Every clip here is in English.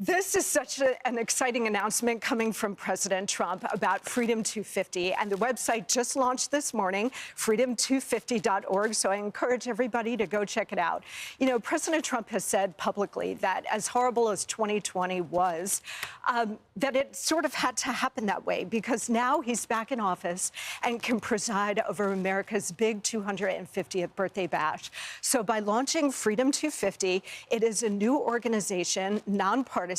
This is such an exciting announcement coming from President Trump about Freedom 250, and the website just launched this morning, freedom250.org, so I encourage everybody to go check it out. You know, President Trump has said publicly that as horrible as 2020 was, that it sort of had to happen that way because now he's back in office and can preside over America's big 250th birthday bash. So by launching Freedom 250, it is a new organization, non-partisan,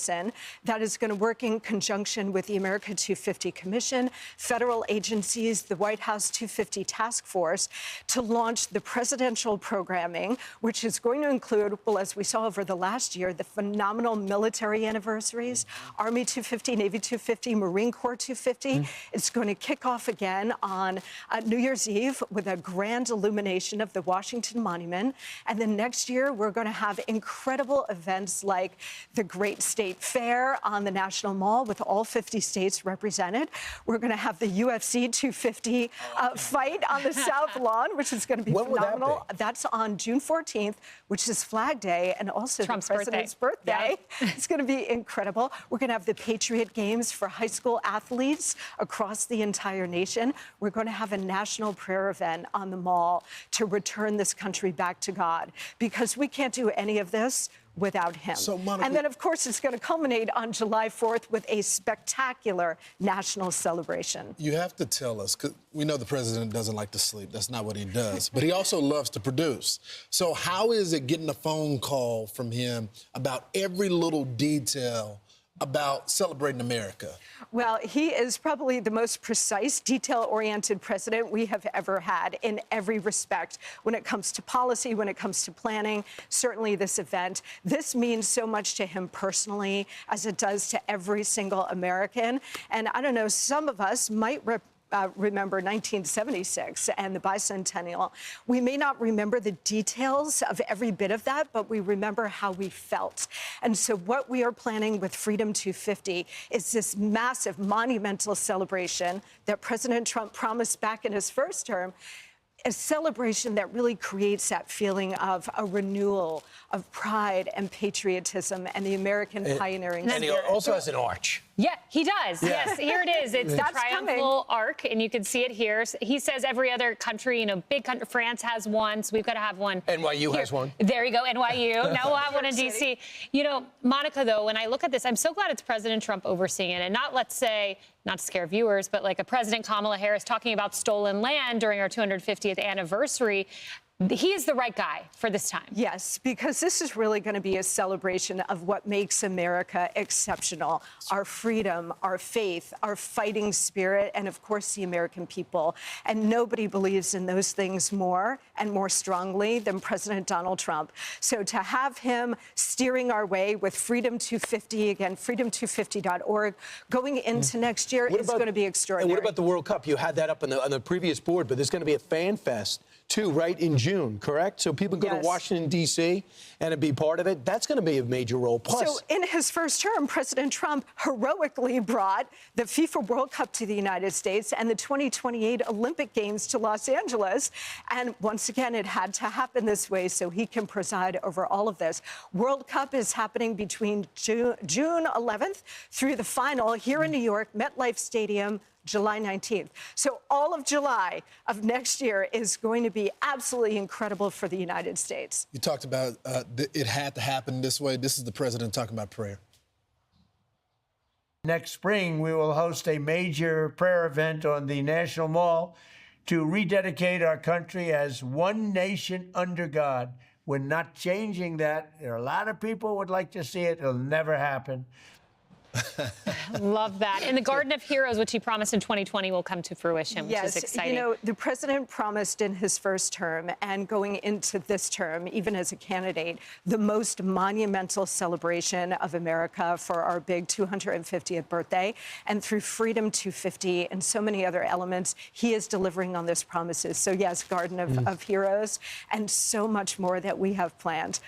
that is going to work in conjunction with the America250 Commission, federal agencies, the White House 250 Task Force, to launch the presidential programming, which is going to include, well, as we saw over the last year, the phenomenal military anniversaries, Army 250, Navy 250, Marine Corps 250. It's going to kick off again on New Year's Eve with a grand illumination of the Washington Monument. And then next year, we're going to have incredible events like the Great State Fair on the National Mall with all 50 states represented. We're going to have the UFC 250 fight on the South Lawn, which is going to be phenomenal. That's on June 14th, which is Flag Day and also Trump's the president's birthday. Yeah. It's going to be incredible. We're going to have the Patriot Games for high school athletes across the entire nation. We're going to have a national prayer event on the Mall to return this country back to God, because we can't do any of this without him. So, Monica, and then, of course, it's going to culminate on July 4th with a spectacular national celebration. You have to tell us, because we know the president doesn't like to sleep. That's not what he does. But he also loves to produce. So how is it getting a phone call from him about every little detail about celebrating America? Well, he is probably the most precise, detail-oriented president we have ever had in every respect when it comes to policy, when it comes to planning, certainly this event. This means so much to him personally, as it does to every single American. And I don't know, some of us might remember 1976 and the bicentennial. We may not remember the details of every bit of that, but we remember how we felt. And so what we are planning with Freedom 250 is this massive, monumental celebration that President Trump promised back in his first term, a celebration that really creates that feeling of a renewal of pride and patriotism and the American pioneering spirit. And he also has an arch. Yeah, he does. Yeah. Yes, here it is. It's the triumphal arc, and you can see it here. He says every other country, you know, big country, France has one, so we've got to have one. NYU has one. There you go, NYU. Now we'll have one in D.C. You know, Monica, though, when I look at this, I'm so glad it's President Trump overseeing it, and not, let's say, not to scare viewers, but like a President Kamala Harris talking about stolen land during our 250th anniversary. He is the right guy for this time. Yes, because this is really going to be a celebration of what makes America exceptional. Our freedom, our faith, our fighting spirit, and of course the American people. And nobody believes in those things more and more strongly than President Donald Trump. So to have him steering our way with Freedom 250, again, freedom250.org, going into next year is going to be extraordinary. And what about the World Cup? You had that up on the previous board, but there's going to be a fan fest too, right, in June, correct? So people go to Washington, D.C. and be part of it. That's going to be a major role. Plus, so in his first term, President Trump heroically brought the FIFA World Cup to the United States and the 2028 Olympic Games to Los Angeles. And once again, it had to happen this way so he can preside over all of this. World Cup is happening between June 11th through the final here in New York, MetLife Stadium, July 19th. So all of July of next year is going to be absolutely incredible for the United States. You talked about it had to happen this way. This is the president talking about prayer. Next spring, we will host a major prayer event on the National Mall to rededicate our country as one nation under God. We're not changing that. There are a lot of people who would like to see it. It'll never happen. Love that. And the Garden of Heroes, which he promised in 2020, will come to fruition, which is exciting. You know, the president promised in his first term and going into this term, even as a candidate, the most monumental celebration of America for our big 250th birthday. And through Freedom 250 and so many other elements, he is delivering on those promises. So, yes, Garden of Heroes and so much more that we have planned.